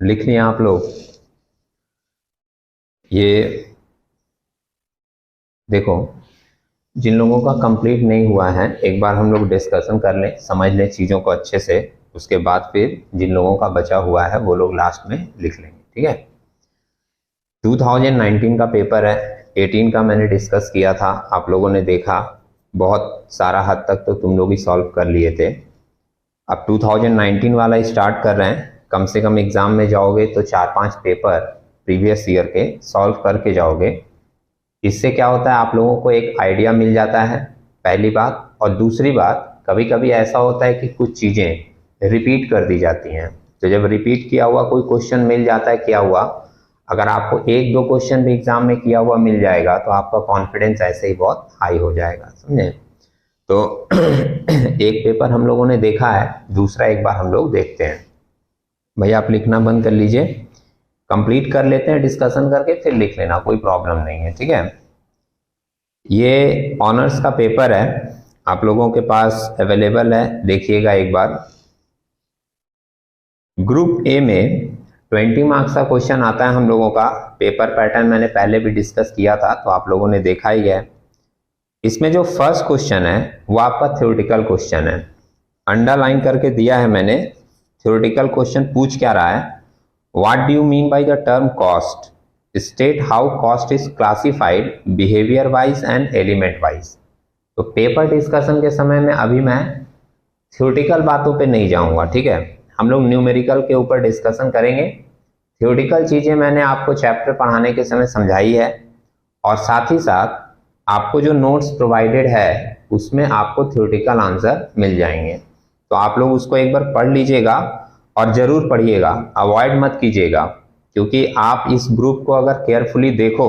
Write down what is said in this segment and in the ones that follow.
लिख लिया आप लोग? ये देखो, जिन लोगों का कंप्लीट नहीं हुआ है एक बार हम लोग डिस्कशन कर लें, समझ लें चीज़ों को अच्छे से, उसके बाद फिर जिन लोगों का बचा हुआ है वो लोग लास्ट में लिख लेंगे, ठीक है। 2019 का पेपर है, 18 का मैंने डिस्कस किया था, आप लोगों ने देखा, बहुत सारा हद तक तो तुम लोग ही सॉल्व कर लिए थे। अब 2019 वाला स्टार्ट कर रहे हैं, कम से कम एग्ज़ाम में जाओगे तो 4-5 पेपर प्रीवियस ईयर के सॉल्व करके जाओगे। इससे क्या होता है, आप लोगों को एक आइडिया मिल जाता है, पहली बात। और दूसरी बात, कभी कभी ऐसा होता है कि कुछ चीज़ें रिपीट कर दी जाती हैं, तो जब रिपीट किया हुआ कोई क्वेश्चन मिल जाता है, क्या हुआ, अगर आपको 1-2 क्वेश्चन भी एग्जाम में किया हुआ मिल जाएगा तो आपका कॉन्फिडेंस ऐसे ही बहुत हाई हो जाएगा, समझे। तो एक पेपर हम लोगों ने देखा है, दूसरा एक बार हम लोग देखते हैं। भैया आप लिखना बंद कर लीजिए, कंप्लीट कर लेते हैं डिस्कशन करके, फिर लिख लेना, कोई प्रॉब्लम नहीं है, ठीक है। ये ऑनर्स का पेपर है, आप लोगों के पास अवेलेबल है, देखिएगा एक बार। ग्रुप ए में 20 मार्क्स का क्वेश्चन आता है हम लोगों का। पेपर पैटर्न मैंने पहले भी डिस्कस किया था, तो आप लोगों ने देखा ही है। इसमें जो फर्स्ट क्वेश्चन है वो आपका थ्योरेटिकल क्वेश्चन है, अंडरलाइन करके दिया है मैंने। थ्योरेटिकल क्वेश्चन पूछ क्या रहा है, what do you mean by the term cost, state how cost is classified behaviour wise and element wise. तो पेपर डिस्कशन के समय में अभी मैं थ्योरेटिकल बातों पे नहीं जाऊंगा, ठीक है, हम लोग न्यूमेरिकल के ऊपर डिस्कशन करेंगे। थ्योरेटिकल चीज़ें मैंने आपको चैप्टर पढ़ाने के समय समझाई है, और साथ ही साथ आपको जो नोट्स प्रोवाइडेड है उसमें आपको थ्योरेटिकल आंसर मिल जाएंगे। तो आप लोग उसको एक बार पढ़ लीजिएगा, और ज़रूर पढ़िएगा, अवॉइड मत कीजिएगा, क्योंकि आप इस ग्रुप को अगर केयरफुली देखो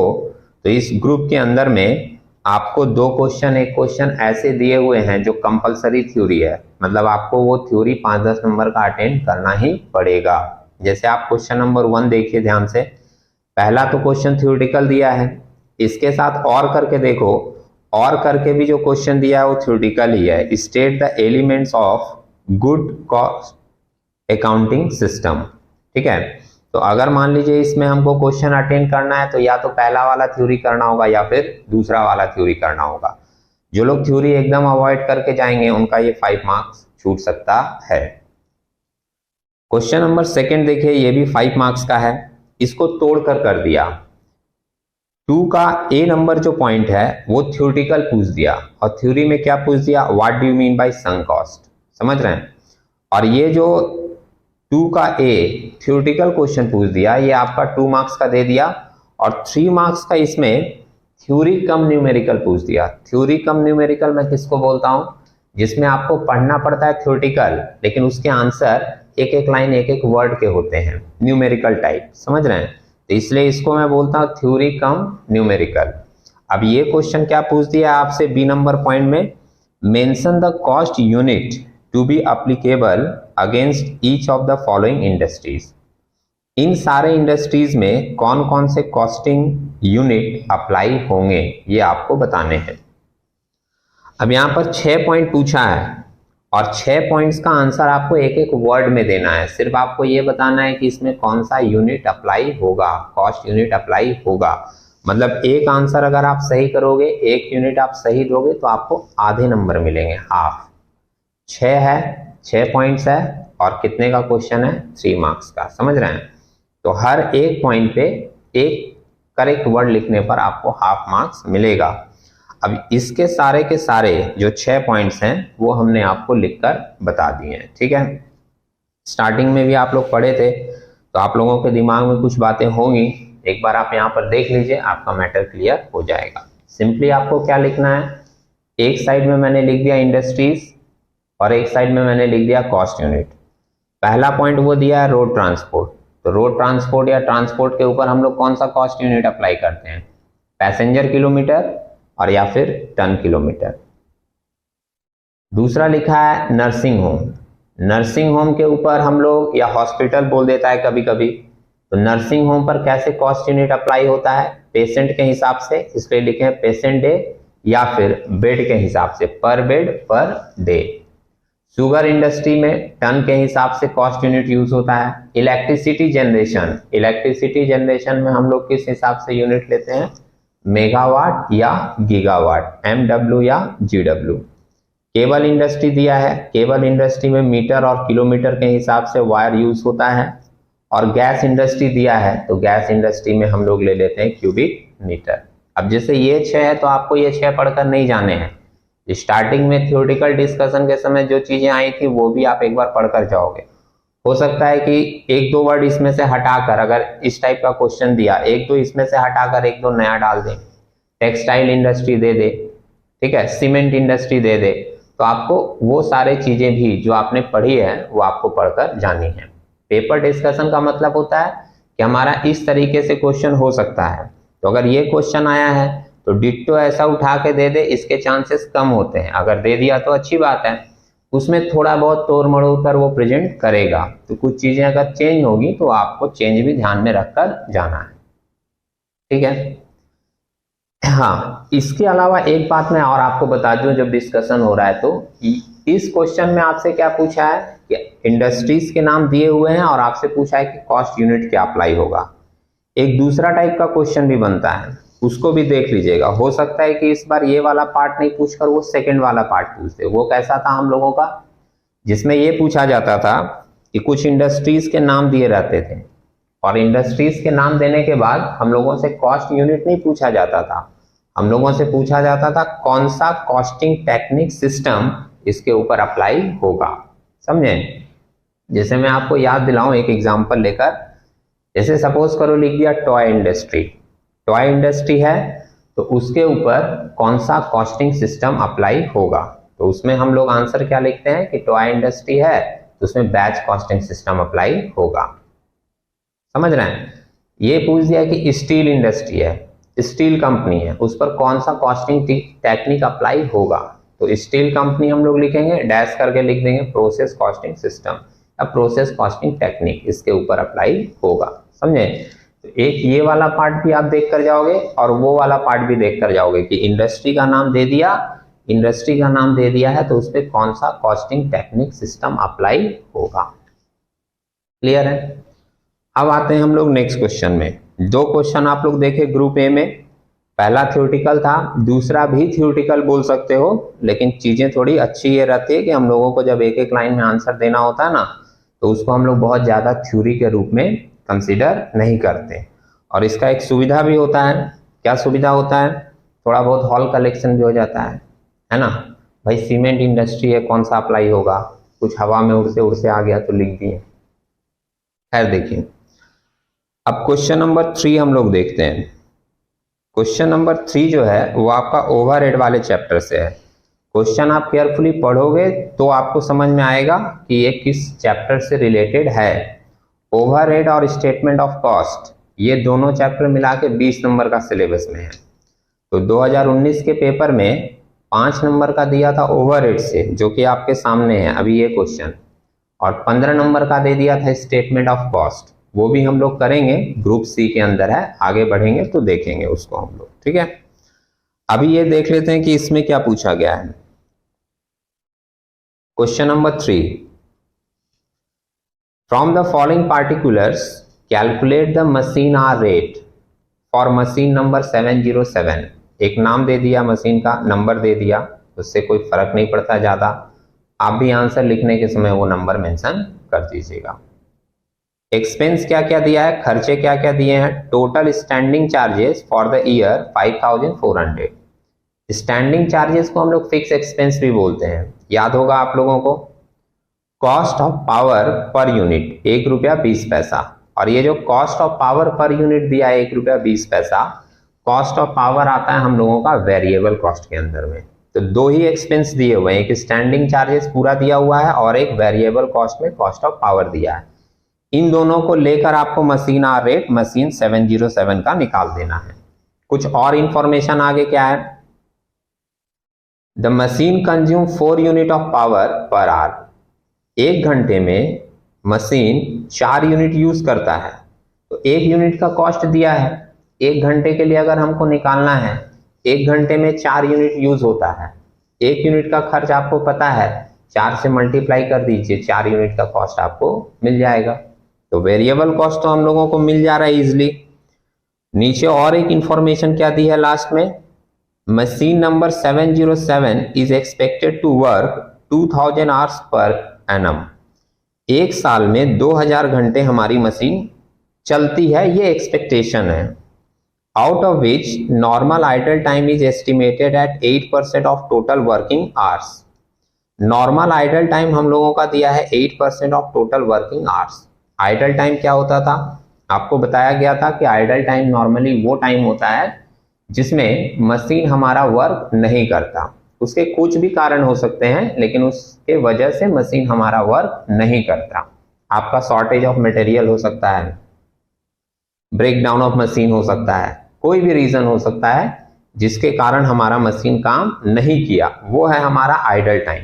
तो इस ग्रुप के अंदर में आपको 2 क्वेश्चन, एक क्वेश्चन ऐसे दिए हुए हैं जो कंपलसरी थ्योरी है, मतलब आपको वो थ्योरी 5-10 नंबर का अटेंड करना ही पड़ेगा। जैसे आप क्वेश्चन नंबर 1 देखिए ध्यान से, पहला तो क्वेश्चन थ्योरेटिकल दिया है, इसके साथ और करके देखो, और करके भी जो क्वेश्चन दिया है वो थ्योरेटिकल ही है। State the elements of good cost accounting system, ठीक है। तो अगर मान लीजिए इसमें हमको क्वेश्चन अटेंड करना है तो या तो पहला वाला थ्योरी करना होगा या फिर दूसरा वाला थ्योरी करना होगा। जो लोग थ्योरी एकदम अवॉइड करके जाएंगे उनका ये 5 मार्क्स छूट सकता है। क्वेश्चन नंबर 2 देखिए, ये भी 5 मार्क्स का है, इसको तोड़कर कर दिया। 2 का ए नंबर जो पॉइंट है वो थ्योरेटिकल पूछ दिया, और थ्योरी में क्या पूछ दिया, what do you mean bye sunk cost, समझ रहे हैं। और ये जो 2 का ए थ्योरेटिकल क्वेश्चन पूछ दिया, ये आपका 2 मार्क्स का दे दिया, और 3 मार्क्स का इसमें थ्योरी कम न्यूमेरिकल पूछ दिया। थ्योरी कम न्यूमेरिकल मैं किसको बोलता हूं, जिसमें आपको पढ़ना पड़ता है थ्योरेटिकल, लेकिन उसके आंसर एक एक लाइन, एक एक वर्ड के होते हैं, न्यूमेरिकल टाइप, समझ रहे हैं। तो इसलिए इसको मैं बोलता हूं थ्योरी कम न्यूमेरिकल। अब ये क्वेश्चन क्या पूछ दिया आपसे बी नंबर पॉइंट में, mention the cost unit to be applicable against each of the following industries. इन सारे इंडस्ट्रीज में कौन कौन से कॉस्टिंग यूनिट अप्लाई होंगे ये आपको बताने हैं। अब यहाँ पर 6 पॉइंट पूछा है, और 6 पॉइंट्स का आंसर आपको एक एक वर्ड में देना है। सिर्फ आपको ये बताना है कि इसमें कौन सा यूनिट अप्लाई होगा, कॉस्ट यूनिट अप्लाई होगा। मतलब एक आंसर अगर आप सही करोगे, एक यूनिट आप सही दोगे तो आपको आधे नंबर मिलेंगे, हाफ। 6 है, 6 पॉइंट्स है, और कितने का क्वेश्चन है, 3 मार्क्स का, समझ रहे हैं। तो हर एक पॉइंट पे एक करेक्ट वर्ड लिखने पर आपको हाफ मार्क्स मिलेगा। अब इसके सारे के सारे जो 6 पॉइंट्स हैं वो हमने आपको लिखकर बता दिए हैं, ठीक है। स्टार्टिंग में भी आप लोग पढ़े थे, तो आप लोगों के दिमाग में कुछ बातें होंगी, एक बार आप यहाँ पर देख लीजिए, आपका मैटर क्लियर हो जाएगा। सिंपली आपको क्या लिखना है, एक साइड में मैंने लिख दिया इंडस्ट्रीज, और एक साइड में मैंने लिख दिया कॉस्ट यूनिट। पहला पॉइंट वो दिया है रोड ट्रांसपोर्ट, तो रोड ट्रांसपोर्ट या ट्रांसपोर्ट के ऊपर हम लोग कौन सा कॉस्ट यूनिट अप्लाई करते हैं, पैसेंजर किलोमीटर और या फिर टन किलोमीटर। दूसरा लिखा है नर्सिंग होम, नर्सिंग होम के ऊपर हम लोग, या हॉस्पिटल बोल देता है कभी कभी, तो नर्सिंग होम पर कैसे कॉस्ट यूनिट अप्लाई होता है, पेशेंट के हिसाब से, इसलिए लिखे हैं पेशेंट डे, या फिर बेड के हिसाब से, पर bed per day. Sugar industry में टन के हिसाब से कॉस्ट यूनिट यूज होता है। इलेक्ट्रिसिटी जनरेशन में हम लोग किस हिसाब से यूनिट लेते हैं, मेगावाट या गीगावाट, MW या GW। केबल इंडस्ट्री दिया है, केबल इंडस्ट्री में मीटर और किलोमीटर के हिसाब से वायर यूज होता है। और गैस इंडस्ट्री दिया है तो गैस इंडस्ट्री में हम लोग ले लेते हैं क्यूबिक मीटर। अब जैसे ये 6 है तो आपको ये 6 पढ़कर नहीं जाने हैं, स्टार्टिंग में थ्योरेटिकल डिस्कशन के समय जो चीजें आई थी वो भी आप एक बार पढ़कर जाओगे। हो सकता है कि 1-2 वर्ड इसमें से हटाकर, अगर इस टाइप का क्वेश्चन दिया 1-2 इसमें से हटाकर 1-2 नया डाल दे, टेक्सटाइल इंडस्ट्री दे दे, ठीक है, सीमेंट इंडस्ट्री दे दे, तो आपको वो सारे चीजें भी जो आपने पढ़ी है वो आपको पढ़कर जानी है। पेपर डिस्कशन का मतलब होता है कि हमारा इस तरीके से क्वेश्चन हो सकता है। तो अगर ये क्वेश्चन आया है तो डिट्टो ऐसा उठा के दे दे, इसके चांसेस कम होते हैं। अगर दे दिया तो अच्छी बात है, उसमें थोड़ा बहुत तोड़ मरोड़ कर वो प्रेजेंट करेगा, तो कुछ चीजें अगर चेंज होगी तो आपको चेंज भी ध्यान में रखकर जाना है, ठीक है। हाँ, इसके अलावा एक बात मैं और आपको बता दूं, जब डिस्कशन हो रहा है तो इस क्वेश्चन में आपसे क्या पूछा है कि इंडस्ट्रीज के नाम दिए हुए हैं और आपसे पूछा है कि कॉस्ट यूनिट क्या अप्लाई होगा। एक दूसरा टाइप का क्वेश्चन भी बनता है, उसको भी देख लीजिएगा। हो सकता है कि इस बार ये वाला पार्ट नहीं पूछकर वो सेकंड वाला पार्ट पूछते। वो कैसा था हम लोगों का, जिसमें ये पूछा जाता था कि कुछ इंडस्ट्रीज के नाम दिए रहते थे और इंडस्ट्रीज के नाम देने के बाद हम लोगों से कॉस्ट यूनिट नहीं पूछा जाता था, हम लोगों से पूछा जाता था कौन सा कॉस्टिंग टेक्निक सिस्टम इसके ऊपर अप्लाई होगा। समझे? जैसे मैं आपको याद दिलाऊं एक एग्जांपल लेकर, जैसे सपोज करो लिख दिया टॉय इंडस्ट्री है तो उसके ऊपर कौन सा कॉस्टिंग सिस्टम अप्लाई होगा। तो उसमें हम लोग आंसर क्या लिखते हैं कि टॉय इंडस्ट्री है तो उसमें बैच कॉस्टिंग सिस्टम अप्लाई होगा। समझ रहे हैं? ये पूछ दिया कि स्टील इंडस्ट्री है, स्टील कंपनी है, उस पर कौन सा कॉस्टिंग टेक्निक अप्लाई होगा। तो स्टील कंपनी हम लोग लिखेंगे, डैश करके लिख देंगे प्रोसेस कॉस्टिंग सिस्टम या प्रोसेस कॉस्टिंग टेक्निक इसके ऊपर अप्लाई होगा। समझे? तो एक ये वाला पार्ट भी आप देख कर जाओगे और वो वाला पार्ट भी देख कर जाओगे कि इंडस्ट्री का नाम दे दिया है तो उस पर कौन सा कॉस्टिंग टेक्निक सिस्टम अप्लाई होगा। क्लियर है? अब आते हैं हम लोग नेक्स्ट क्वेश्चन में। 2 क्वेश्चन आप लोग देखे ग्रुप ए में, पहला थ्योरेटिकल था, दूसरा भी थ्योरेटिकल बोल सकते हो, लेकिन चीजें थोड़ी अच्छी ये रहती है कि हम लोगों को जब एक लाइन में आंसर देना होता है ना तो उसको हम लोग बहुत ज्यादा थ्योरी के रूप में कंसीडर नहीं करते। और इसका एक सुविधा भी होता है। क्या सुविधा होता है? थोड़ा बहुत हॉल कलेक्शन भी हो जाता है ना। भाई सीमेंट इंडस्ट्री है, कौन सा अप्लाई होगा, कुछ हवा में उड़ते आ गया तो लिख दिए। खैर देखिए, अब क्वेश्चन नंबर 3 हम लोग देखते हैं। क्वेश्चन नंबर 3 जो है वो आपका ओवरहेड वाले चैप्टर से है। क्वेश्चन आप केयरफुली पढ़ोगे तो आपको समझ में आएगा कि ये किस चैप्टर से रिलेटेड है। ओवरहेड और स्टेटमेंट ऑफ कॉस्ट ये दोनों चैप्टर मिला के 20 नंबर का सिलेबस में है। तो 2019 के पेपर में 5 नंबर का दिया था ओवरहेड से, जो कि आपके सामने है अभी ये क्वेश्चन, और 15 नंबर का दे दिया था स्टेटमेंट ऑफ कॉस्ट। वो भी हम लोग करेंगे, ग्रुप सी के अंदर है, आगे बढ़ेंगे तो देखेंगे उसको हम लोग, ठीक है। अभी ये देख लेते हैं कि इसमें क्या पूछा गया है। Question number 3, from the following particulars calculate the machine hour rate for machine number 707। एक नाम दे दिया, मशीन का नंबर दे दिया, उससे कोई फर्क नहीं पड़ता ज्यादा, आप भी आंसर लिखने के समय वो नंबर मेंशन कर दीजिएगा। एक्सपेंस क्या क्या दिया है, खर्चे क्या क्या दिए हैं। Total standing charges for the year 5400। Standing charges को हम लोग फिक्स एक्सपेंस भी बोलते हैं, याद होगा आप लोगों को। Cost of power per unit 1 रुपया 20 पैसा, और ये जो cost of power per unit दिया है 1 रुपया 20 पैसा, कॉस्ट ऑफ पावर आता है हम लोगों का वेरिएबल कॉस्ट के अंदर में। तो 2 ही एक्सपेंस दिए हुए हैं, एक स्टैंडिंग चार्जेस पूरा दिया हुआ है और एक वेरिएबल कॉस्ट में कॉस्ट ऑफ पावर दिया है। इन दोनों को लेकर आपको मशीन आर रेट मशीन 707 का निकाल देना है। कुछ और इंफॉर्मेशन आगे क्या है, the machine consume 4 unit of power per hour. 1 घंटे में मशीन 4 यूनिट यूज करता है, तो 1 यूनिट का कॉस्ट दिया है। 1 घंटे के लिए अगर हमको निकालना है, 1 घंटे में 4 यूनिट यूज होता है, 1 यूनिट का खर्च आपको पता है 4 से मल्टीप्लाई कर दीजिए, 4 यूनिट का कॉस्ट आपको मिल जाएगा। तो वेरिएबल कॉस्ट तो हम लोगों को मिल जा रहा है इजिली। नीचे और एक इंफॉर्मेशन क्या दी है लास्ट में, machine number 707 is expected to work 2000 hours per annum. एक साल में 2000 घंटे हमारी मशीन चलती है, ये एक्सपेक्टेशन है। Out of which normal idle time is estimated at 8% of total working hours. Normal idle time हम लोगों का दिया है 8% of total working hours. Idle time क्या होता था, आपको बताया गया था कि आइडल टाइम नॉर्मली वो टाइम होता है जिसमें मशीन हमारा वर्क नहीं करता। उसके कुछ भी कारण हो सकते हैं, लेकिन उसके वजह से मशीन हमारा वर्क नहीं करता। आपका शॉर्टेज ऑफ मटेरियल हो सकता है, ब्रेकडाउन ऑफ मशीन हो सकता है, कोई भी रीजन हो सकता है जिसके कारण हमारा मशीन काम नहीं किया, वो है हमारा आइडल टाइम।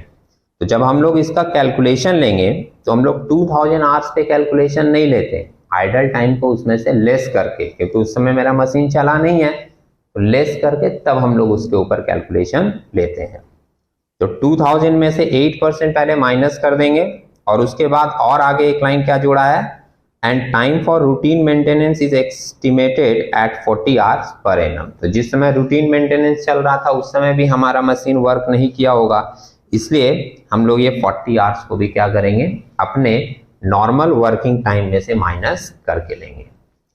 तो जब हम लोग इसका कैलकुलेशन लेंगे तो हम लोग 2000 आवर्स पे कैलकुलेशन नहीं लेते, आइडल टाइम को उसमें से लेस करके, क्योंकि उस समय मेरा मशीन चला नहीं है, तो लेस करके तब हम लोग उसके ऊपर कैलकुलेशन लेते हैं। तो 2000 में से 8% पहले माइनस कर देंगे और उसके बाद और आगे एक लाइन क्या जोड़ा है, and time for routine maintenance is estimated at 40 hours per annum. तो जिस समय रूटीन मेंटेनेंस चल रहा था उस समय भी हमारा मशीन वर्क नहीं किया होगा, इसलिए हम लोग ये 40 आवर्स को भी क्या करेंगे, अपने नॉर्मल वर्किंग टाइम में से माइनस करके लेंगे।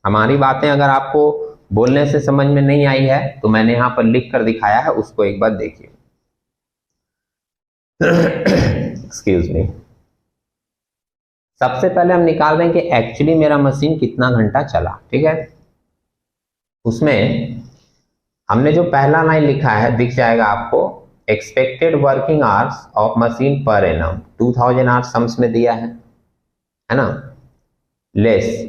हमारी बातें अगर आपको बोलने से समझ में नहीं आई है तो मैंने यहाँ पर लिख कर दिखाया है, उसको एक बार देखिए। Excuse me. सबसे पहले हम निकाल रहे हैं कि एक्चुअली मेरा मशीन कितना घंटा चला, ठीक है। उसमें हमने जो पहला लाइन लिखा है दिख जाएगा आपको, expected working hours of machine per annum 2000 hours sums में दिया है ना, लेस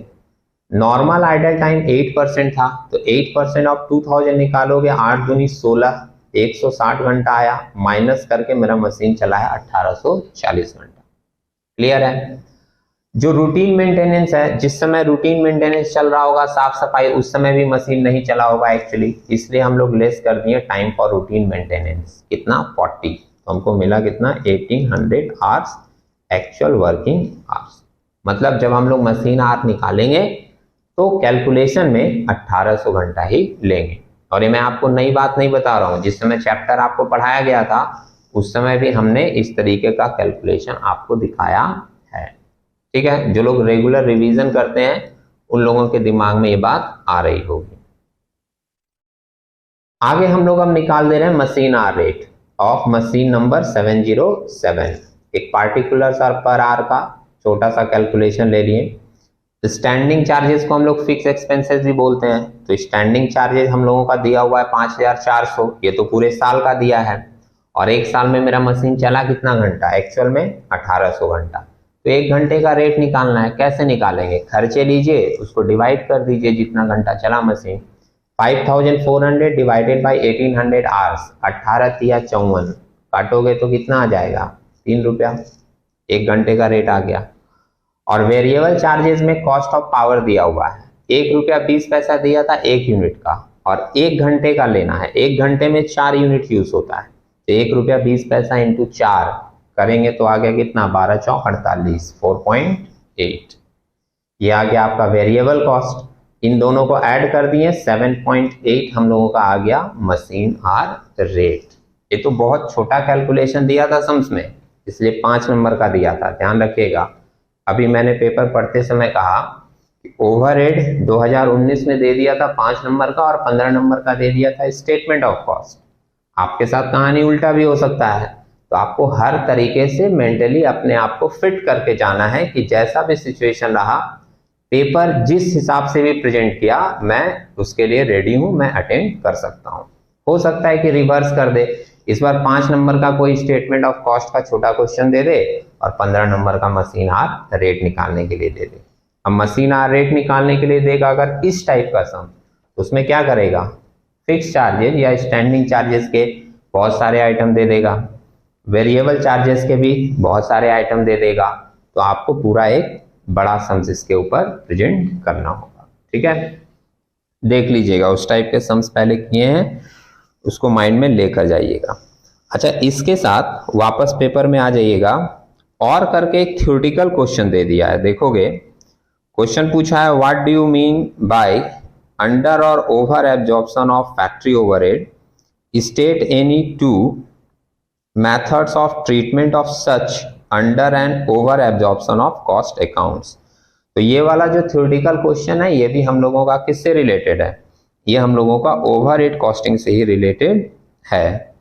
नॉर्मल आइडल टाइम 8% था, तो 8% ऑफ 2000 निकालोगे, 8 दूनी 16, 160 घंटा आया, माइनस करके मेरा मशीन चला है 1840 घंटा। क्लियर है। जो रूटीन मेंटेनेंस है, जिस समय रूटीन मेंटेनेंस चल रहा होगा, साफ सफाई, उस समय भी मशीन नहीं चला होगा एक्चुअली, इसलिए हम लोग लेस कर दिए टाइम फॉर रूटीन मेंटेनेंस, कितना 40, तो हमको मिला कितना 1800 आवर्स एक्चुअल वर्किंग आवर्स। मतलब जब हम लोग मशीन आवर निकालेंगे तो कैलकुलेशन में 1800 घंटा ही लेंगे। और ये मैं आपको नई बात नहीं बता रहा हूँ, जिस समय चैप्टर आपको पढ़ाया गया था उस समय भी हमने इस तरीके का कैलकुलेशन आपको दिखाया है, ठीक है। जो लोग रेगुलर रिवीजन करते हैं उन लोगों के दिमाग में ये बात आ रही होगी। आगे हम लोग अब निकाल दे रहे हैं machine hour rate of machine number 707। एक पार्टिकुलर पर आवर का छोटा सा कैलकुलेशन ले लिए। स्टैंडिंग चार्जेस को हम लोग फिक्स एक्सपेंसेस भी बोलते हैं, तो स्टैंडिंग चार्जेस हम लोगों का दिया हुआ है 5400, ये तो पूरे साल का दिया है। और एक साल में मेरा मशीन चला कितना घंटा, एक्चुअल में 1800 घंटा। तो 1 घंटे का रेट निकालना है, कैसे निकालेंगे, खर्चे लीजिए, उसको डिवाइड कर दीजिए जितना घंटा चला मशीन। 5400 डिवाइडेड बाई 1800 आवर्स, 18 या 54 काटोगे तो कितना आ जाएगा, 3 रुपया, 1 घंटे का रेट आ गया। और वेरिएबल चार्जेस में कॉस्ट ऑफ पावर दिया हुआ है, 1 रुपया 20 पैसा दिया था 1 यूनिट का, और 1 घंटे का लेना है, 1 घंटे में 4 यूनिट यूज होता है, तो 1 रुपया 20 पैसा इंटू 4 करेंगे तो आ गया कितना, 12 चौक 48, 4.8। ये आ गया आपका वेरिएबल कॉस्ट। इन दोनों को ऐड कर दिए, 7.8 हम लोगों का आ गया मशीन आवर रेट। ये तो बहुत छोटा कैलकुलेशन दिया था सम्स में, इसलिए 5 नंबर का दिया था, ध्यान रखिएगा। अभी मैंने पेपर पढ़ते समय कहा कि ओवरहेड 2019 में दे दिया था 5 नंबर का और 15 नंबर का दे दिया था स्टेटमेंट ऑफ कॉस्ट। आपके साथ कहानी उल्टा भी हो सकता है, तो आपको हर तरीके से मेंटली अपने आप को फिट करके जाना है कि जैसा भी सिचुएशन रहा, पेपर जिस हिसाब से भी प्रेजेंट किया, मैं उसके लिए रेडी हूं, मैं अटेंड कर सकता हूं। हो सकता है कि रिवर्स कर दे, इस बार 5 नंबर का कोई स्टेटमेंट ऑफ कॉस्ट का छोटा क्वेश्चन दे दे और 15 नंबर का मशीन आवर रेट निकालने के लिए दे दे। अब मशीन आवर रेट निकालने के लिए देगा अगर इस टाइप का सम, तो उसमें क्या करेगा, फिक्स चार्जेस या स्टैंडिंग चार्जेस के बहुत सारे आइटम दे देगा, वेरिएबल चार्जेस के भी बहुत सारे आइटम दे देगा, तो आपको पूरा एक बड़ा सम्स इसके ऊपर प्रेजेंट करना होगा, ठीक है। देख लीजिएगा, उस टाइप के सम्स पहले किए हैं, उसको माइंड में लेकर जाइएगा। अच्छा, इसके साथ वापस पेपर में आ जाइएगा, और करके एक थ्योरेटिकल क्वेश्चन दे दिया है। देखोगे क्वेश्चन पूछा है, what do you mean by under और over absorption of factory overhead, state any two methods of treatment of such under and over absorption of cost accounts। तो ये वाला जो थ्योरेटिकल क्वेश्चन है ये भी हम लोगों का किससे रिलेटेड है, ये हम लोगों का ओवरहेड कॉस्टिंग से ही रिलेटेड है।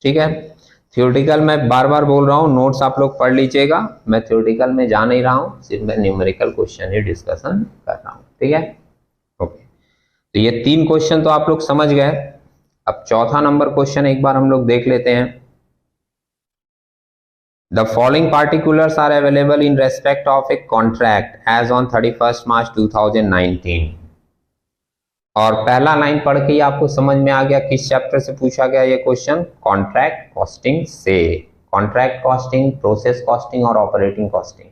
ठीक है, थ्योरेटिकल मैं बार बार बोल रहा हूँ, नोट्स आप लोग पढ़ लीजिएगा, मैं थ्योरेटिकल में जा नहीं रहा हूँ, सिर्फ मैं न्यूमेरिकल क्वेश्चन ही डिस्कशन कर रहा हूँ। ठीक है, ओके। तो ये 3 क्वेश्चन तो आप लोग समझ गए। अब चौथा नंबर क्वेश्चन एक बार हम लोग देख लेते हैं। The following particulars are available in respect of a contract as on 31st March 2019। और पहला लाइन पढ़ के ही आपको समझ में आ गया किस चैप्टर से पूछा गया ये क्वेश्चन, कॉन्ट्रैक्ट कॉस्टिंग से। कॉन्ट्रैक्ट कॉस्टिंग, प्रोसेस कॉस्टिंग और ऑपरेटिंग कॉस्टिंग,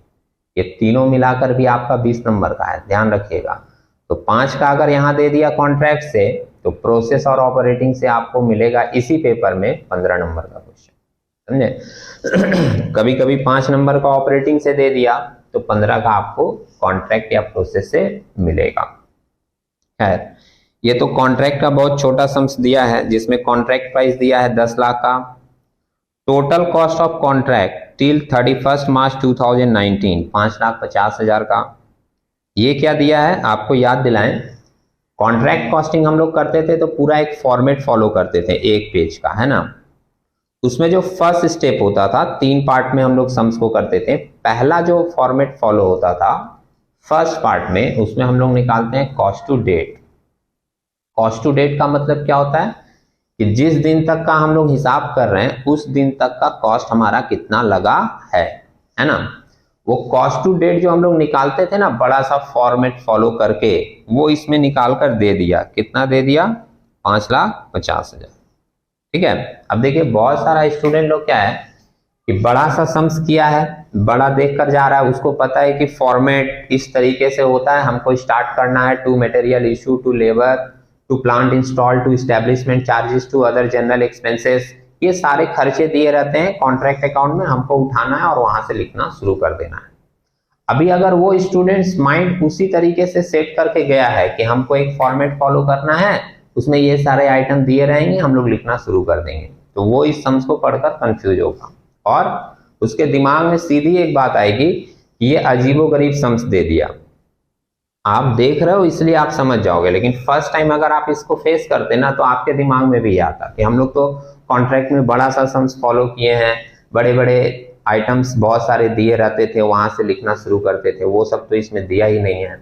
ये तीनों मिलाकर भी आपका 20 नंबर का है, ध्यान रखिएगा। तो 5 का अगर यहाँ दे दिया कॉन्ट्रैक्ट से, तो प्रोसेस और ऑपरेटिंग से आपको मिलेगा इसी पेपर में 15 नंबर का क्वेश्चन, समझे। कभी कभी 5 नंबर का ऑपरेटिंग से दे दिया तो 15 का आपको कॉन्ट्रैक्ट या प्रोसेस से मिलेगा। खैर, ये तो कॉन्ट्रैक्ट का बहुत छोटा सम्स दिया है, जिसमें कॉन्ट्रैक्ट प्राइस दिया है 10 लाख का। Total cost of contract till 31 March 2019 5,50,000 का। ये क्या दिया है आपको याद दिलाएं, कॉन्ट्रैक्ट कॉस्टिंग हम लोग करते थे तो पूरा एक फॉर्मेट फॉलो करते थे, एक पेज का, है ना। उसमें जो फर्स्ट स्टेप होता था, 3 पार्ट में हम लोग सम्स को करते थे। पहला जो फॉर्मेट फॉलो होता था फर्स्ट पार्ट में, उसमें हम लोग निकालते हैं cost to date. Cost to date का मतलब क्या होता है कि जिस दिन तक का हम लोग हिसाब कर रहे हैं उस दिन तक का कॉस्ट हमारा कितना लगा है ना। वो कॉस्ट टू डेट जो हम लोग निकालते थे ना, बड़ा सा फॉर्मेट फॉलो करके, वो इसमें निकाल कर दे दिया। कितना दे दिया? 5,50,000। ठीक है, अब देखिए बहुत सारा स्टूडेंट लोग क्या है कि बड़ा सा सम्स किया है, बड़ा देख कर जा रहा है, उसको पता है कि फॉर्मेट इस तरीके से होता है, हमको स्टार्ट करना है to material issue, to labour, to plant install, to establishment charges, to other general expenses. ये सारे खर्चे दिए रहते हैं कॉन्ट्रैक्ट अकाउंट में, हमको उठाना है और वहां से लिखना शुरू कर देना है। अभी अगर वो स्टूडेंट्स माइंड उसी तरीके से सेट करके गया है कि हमको एक फॉर्मेट फॉलो करना है, उसमें ये सारे आइटम दिए रहेंगे, हम लोग लिखना शुरू कर देंगे, तो वो इस सम्स को पढ़कर कंफ्यूज होगा और उसके दिमाग में सीधी एक बात आएगी कि ये अजीबोगरीब सम्स दे दिया। आप देख रहे हो इसलिए आप समझ जाओगे, लेकिन फर्स्ट टाइम अगर आप इसको फेस करते ना तो आपके दिमाग में भी आता कि हम लोग तो कॉन्ट्रैक्ट में बड़ा सा सम्स फॉलो किए हैं, बड़े बड़े आइटम्स बहुत सारे दिए रहते थे, वहां से लिखना शुरू करते थे, वो सब तो इसमें दिया ही नहीं है।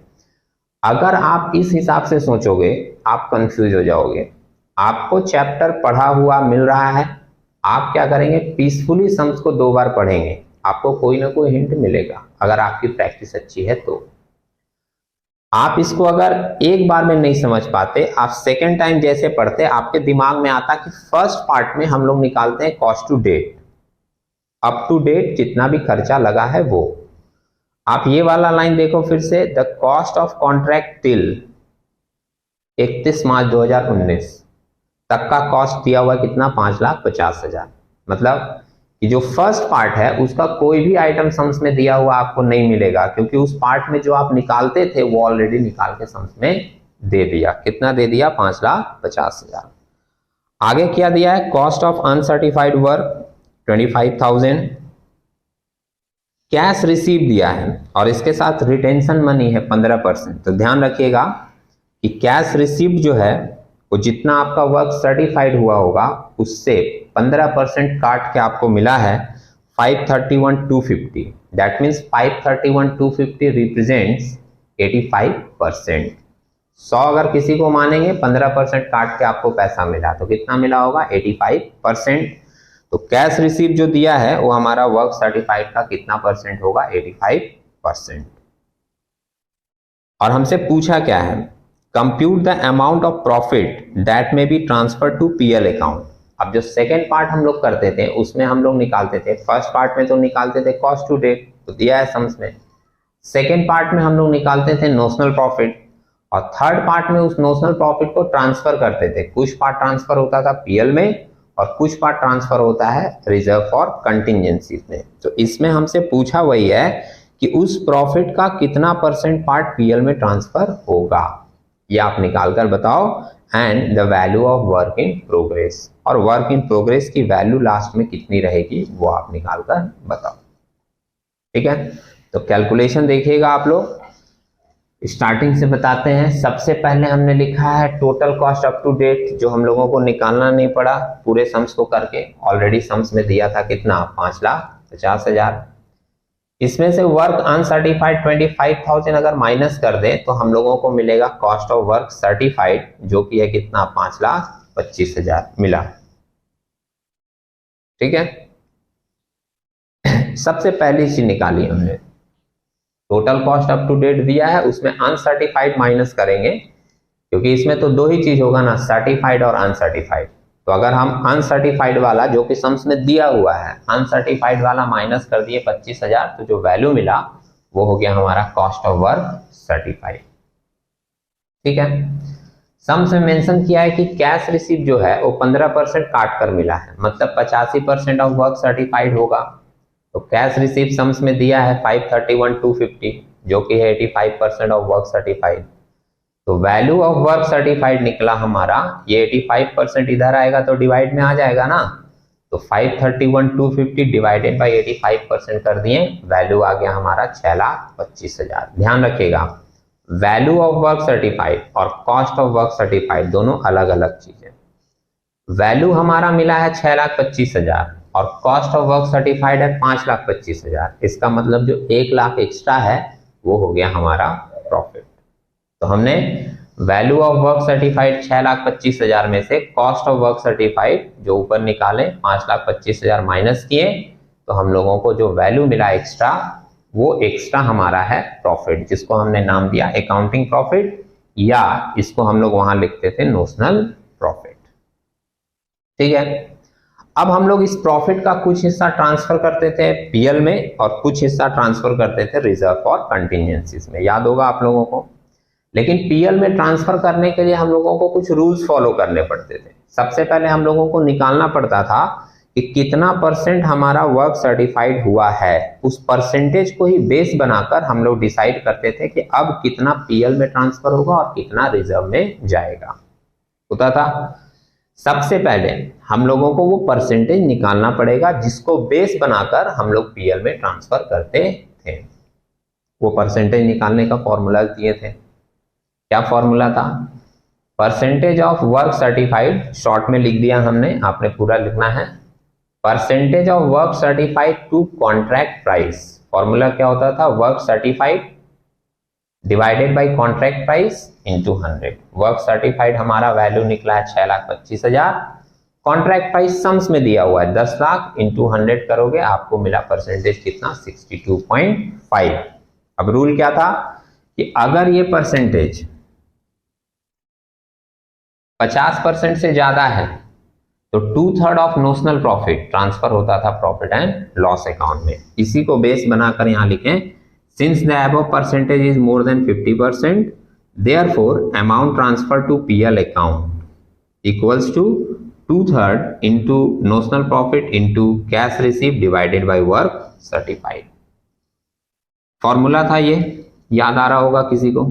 अगर आप इस हिसाब से सोचोगे आप कंफ्यूज हो जाओगे। आपको चैप्टर पढ़ा हुआ मिल रहा है, आप क्या करेंगे, पीसफुली सम्स को 2 बार पढ़ेंगे, आपको कोई ना कोई हिंट मिलेगा अगर आपकी प्रैक्टिस अच्छी है तो। आप इसको अगर एक बार में नहीं समझ पाते, आप सेकेंड टाइम जैसे पढ़ते, आपके दिमाग में आता कि फर्स्ट पार्ट में हम लोग निकालते हैं cost to date, up to date जितना भी खर्चा लगा है वो। आप ये वाला लाइन देखो फिर से, the cost of contract till 31 March 2019 तक का कॉस्ट दिया हुआ कितना, 5,50,000। मतलब कि जो फर्स्ट पार्ट है उसका कोई भी आइटम सम्स में दिया हुआ आपको नहीं मिलेगा, क्योंकि उस पार्ट में जो आप निकालते थे वो ऑलरेडी निकाल के सम्स में दे दिया। कितना दे दिया? 5,50,000। आगे क्या दिया है, cost of uncertified work 25,000, cash receive दिया है और इसके साथ रिटेंशन मनी है 15%। तो ध्यान रखिएगा कि कैश रिसीव जो है वो जितना आपका वर्क सर्टिफाइड हुआ होगा उससे 15% काट के आपको मिला है 531,250। That means 531,250 represents 85%। 100 अगर किसी को मानेंगे, 15% काट के आपको पैसा मिला तो कितना मिला होगा? 85%। तो कैश रिसीव जो दिया है वो हमारा वर्क सर्टिफाइड का कितना परसेंट होगा? 85%। और हमसे पूछा क्या है, compute the amount of profit that may be transfer to PL account. अब जो सेकेंड पार्ट हम लोग करते थे उसमें हम लोग निकालते थे, फर्स्ट पार्ट में तो निकालते थे कॉस्ट टू डेट, तो दिया है सम्स में। सेकेंड पार्ट में हम लोग निकालते थे नोशनल प्रॉफिट, और थर्ड पार्ट में उस नोशनल प्रॉफिट को ट्रांसफर करते थे। कुछ पार्ट ट्रांसफर होता था पीएल में और कुछ पार्ट ट्रांसफर होता है रिजर्व फॉर कंटिजेंसी में। तो इसमें हमसे पूछा वही है कि उस प्रॉफिट का कितना % पार्ट पीएल में ट्रांसफर होगा, ये आप निकाल कर बताओ। And the value of work in progress, और वर्क इन प्रोग्रेस की वैल्यू लास्ट में कितनी रहेगी वो आप निकाल कर बताओ। ठीक है, तो कैलकुलेशन देखिएगा आप लोग। स्टार्टिंग से बताते हैं। सबसे पहले हमने लिखा है total cost up to date, जो हम लोगों को निकालना नहीं पड़ा पूरे सम्स को करके, ऑलरेडी सम्स में दिया था कितना 5,50,000। इसमें से वर्क अनसर्टिफाइड 25,000 अगर माइनस कर दें तो हम लोगों को मिलेगा कॉस्ट ऑफ वर्क सर्टिफाइड, जो कि है कितना 5,25,000 मिला। ठीक है, सबसे पहली चीज निकाली हमने, total cost up to date दिया है, उसमें अनसर्टिफाइड माइनस करेंगे, क्योंकि इसमें तो दो ही चीज होगा ना, सर्टिफाइड और अनसर्टिफाइड। तो अगर हम अनसर्टिफाइड वाला जो कि सम्स में दिया हुआ है, अनसर्टिफाइड वाला माइनस कर दिए 25,000, तो जो वैल्यू मिला वो हो गया हमारा कॉस्ट ऑफ वर्क सर्टिफाइड। ठीक है, सम्स में मेंशन किया है कि कैश रिसीव जो है वो 15% काट कर मिला है, मतलब 85% ऑफ वर्क सर्टिफाइड होगा। तो कैश रिसीव सम्स में दिया है 531,250, जो कि है 85% ऑफ वर्क सर्टिफाइड। तो वैल्यू ऑफ वर्क सर्टिफाइड निकला हमारा, ये 85% इधर आएगा तो डिवाइड में आ जाएगा ना, तो 531,250 डिवाइडेड बाई 85% कर दिए, वैल्यू आ गया हमारा 6,25,000। ध्यान रखिएगा, वैल्यू ऑफ वर्क सर्टिफाइड और कॉस्ट ऑफ वर्क सर्टिफाइड दोनों अलग अलग चीजें। वैल्यू हमारा मिला है 6,25,000 और कॉस्ट ऑफ वर्क सर्टिफाइड है 5,25,000। इसका मतलब जो 1 लाख एक्स्ट्रा है वो हो गया हमारा प्रॉफिट। तो हमने वैल्यू ऑफ वर्क सर्टिफाइड 6,25,000 में से कॉस्ट ऑफ वर्क सर्टिफाइड जो ऊपर निकाले 5,25,000 माइनस किए, तो हम लोगों को जो वैल्यू मिला एक्स्ट्रा, वो एक्स्ट्रा हमारा है प्रॉफिट, जिसको हमने नाम दिया अकाउंटिंग प्रॉफिट, या इसको हम लोग वहां लिखते थे नोशनल प्रॉफिट। ठीक है, अब हम लोग इस प्रॉफिट का कुछ हिस्सा ट्रांसफर करते थे पीएल में और कुछ हिस्सा ट्रांसफर करते थे रिजर्व फॉर कंटिजेंसीज में, याद होगा आप लोगों को। लेकिन पीएल में ट्रांसफर करने के लिए हम लोगों को कुछ रूल्स फॉलो करने पड़ते थे। सबसे पहले हम लोगों को निकालना पड़ता था कि कितना % हमारा वर्क सर्टिफाइड हुआ है, उस परसेंटेज को ही बेस बनाकर हम लोग डिसाइड करते थे कि अब कितना पीएल में ट्रांसफर होगा और कितना रिजर्व में जाएगा। होता था सबसे पहले हम लोगों को वो परसेंटेज निकालना पड़ेगा जिसको बेस बनाकर हम लोग पीएल में ट्रांसफर करते थे। वो परसेंटेज निकालने का फॉर्मूला दिए थे। क्या फॉर्मूला था? Percentage of work certified, short में लिख दिया हमने, आपने पूरा लिखना है। Percentage of work certified to contract price. Formula क्या होता था? Work certified divided by contract price into 100। Work certified हमारा वैल्यू निकला है 6,25,000। कॉन्ट्रैक्ट प्राइस सम्स में दिया हुआ है 10 लाख, इनटू 100 करोगे आपको मिला परसेंटेज कितना? 62.5। अब रूल क्या था कि अगर ये परसेंटेज 50% से ज्यादा है तो 2/3 ऑफ नोशनल प्रॉफिट ट्रांसफर होता था प्रॉफिट एंड लॉस अकाउंट में। इसी को बेस बनाकर यहां लिखें, since the above percentage is more than 50%, therefore amount transferred to PL account equals to 2/3 into notional profit into cash received divided by work certified। Formula था ये, याद आ रहा होगा किसी को?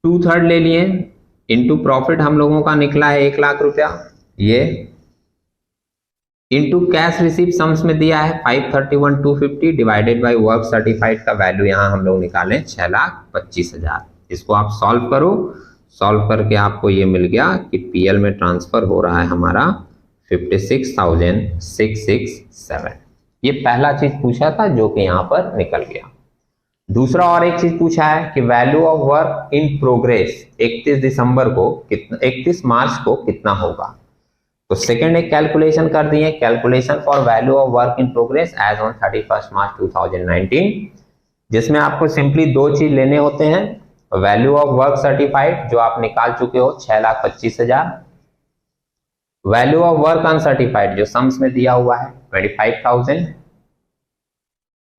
2/3 ले लिए इंटू प्रॉफिट हम लोगों का निकला है 1 लाख रुपया, ये इंटू कैश रिसीव सम्स में दिया है 531,250 डिवाइडेड बाय वर्क सर्टिफाइड का वैल्यू यहां हम लोग निकाले 6,25,000। इसको आप सॉल्व करो, सॉल्व करके आपको ये मिल गया कि पीएल में ट्रांसफर हो रहा है हमारा 56,667। ये पहला चीज पूछा था जो कि यहां पर निकल गया। दूसरा और एक चीज पूछा है कि value of work in progress 31 March को कितना होगा। तो सेकंड एक कैलकुलेशन कर दिए, calculation for value of work in progress as on 31 March 2019, जिसमें आपको सिंपली दो चीज लेने होते हैं। वैल्यू ऑफ वर्क सर्टिफाइड जो आप निकाल चुके हो 6,25,000, वैल्यू ऑफ वर्क अनसर्टिफाइड जो सम्स में दिया हुआ है 25,000,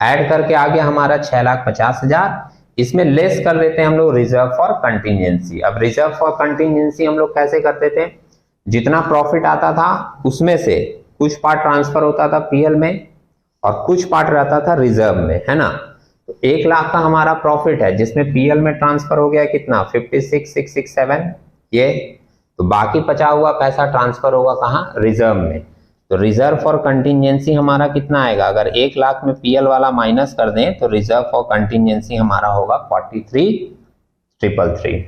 ऐड करके आ गया हमारा 6,50,000। इसमें लेस कर देते हैं हम लोग रिजर्व फॉर कंटिजेंसी। अब रिजर्व फॉर कंटिजेंसी हम लोग कैसे करते थे? जितना प्रॉफिट आता था उसमें से कुछ पार्ट ट्रांसफर होता था पीएल में और कुछ पार्ट रहता था रिजर्व में, है ना। तो 1 लाख का हमारा प्रॉफिट है जिसमें पीएल में ट्रांसफर हो गया कितना 56,667 ये, तो बाकी बचा हुआ पैसा ट्रांसफर होगा कहाँ, रिजर्व में। तो रिजर्व फॉर कंटिजेंसी हमारा कितना आएगा, अगर 1 लाख में पीएल वाला माइनस कर दें तो रिजर्व फॉर कंटिजेंसी हमारा होगा 43,333।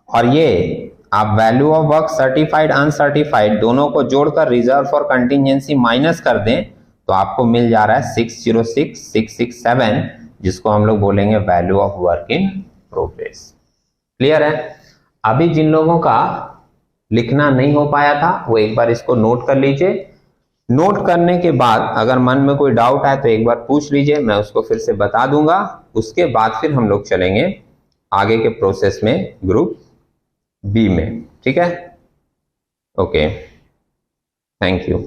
और ये आप value of work certified uncertified दोनों को जोड़कर रिजर्व फॉर कंटिजेंसी माइनस कर दें तो आपको मिल जा रहा है 606,667, जिसको हम लोग बोलेंगे value of work in progress. Clear है। अभी जिन लोगों का लिखना नहीं हो पाया था वो एक बार इसको नोट कर लीजिए। नोट करने के बाद अगर मन में कोई डाउट है तो एक बार पूछ लीजिए, मैं उसको फिर से बता दूंगा। उसके बाद फिर हम लोग चलेंगे आगे के प्रोसेस में ग्रुप बी में। ठीक है, ओके, थैंक यू।